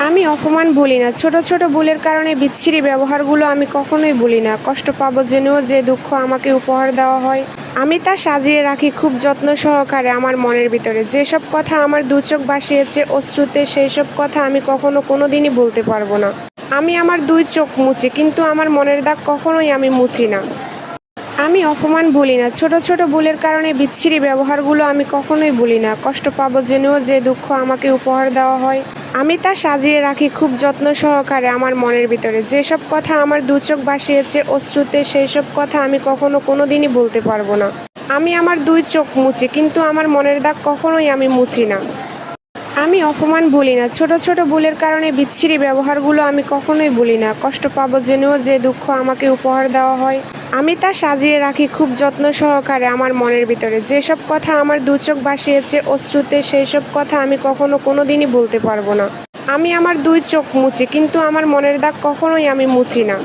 আমি অপমান ভুলি না। ছোট, ছোট ভুলের কারণে বিচ্ছিরি ব্যবহারগুলো আমি কখনোই ভুলি না। কষ্ট পাবো জেনেও যে দুঃখ আমাকে উপহার দেওয়া হয়, আমি তা সাজিয়ে রাখি খুব যত্ন সহকারে আমার মনের ভিতরে। যেসব কথা আমার দু চোখ ভাসিয়েছে অশ্রুতে, সেইসব কথা আমি কখনো কোনোদিনই বলতে পারবো না। আমি আমার ২ চোখ মুছি, কিন্তু আমার মনের দাগ কখনোই আমি মুছি না। আমি অপমান ভুলি না। ছোট, ছোট ভুলের কারণে বিচ্ছিরি ব্যবহারগুলো আমি কখনোই ভুলি না। কষ্ট পাবো জেনেও যে দুঃখ আমাকে উপহার দেওয়া হয়, আমি তা সাজিয়ে রাখি খুব যত্ন সহকারে আমার মনের ভিতরে। যেসব কথা আমার দু চোখ ভাসিয়েছে অশ্রুতে, সেইসব কথা আমি কখনো কোনোদিনই বলতে পারবো না। আমি আমার ২ চোখ মুছি, কিন্তু আমার মনের দাগ কখনোই আমি মুছি না। আমি অপমান ভুলি না। ছোট, ছোট ভুলের কারণে বিচ্ছিরি ব্যবহারগুলো আমি কখনোই ভুলি না। কষ্ট পাবো জেনেও যে দুঃখ আমাকে উপহার দেওয়া হয়, আমি তা সাজিয়ে রাখি খুব যত্ন সহকারে আমার মনের ভিতরে। যেসব কথা আমার দু চোখ ভাসিয়েছে অশ্রুতে, সেইসব কথা আমি কখনো কোনোদিনই বলতে পারবো না। আমি আমার ২ চোখ মুছি, কিন্তু আমার মনের দাগ কখনোই আমি মুছি না।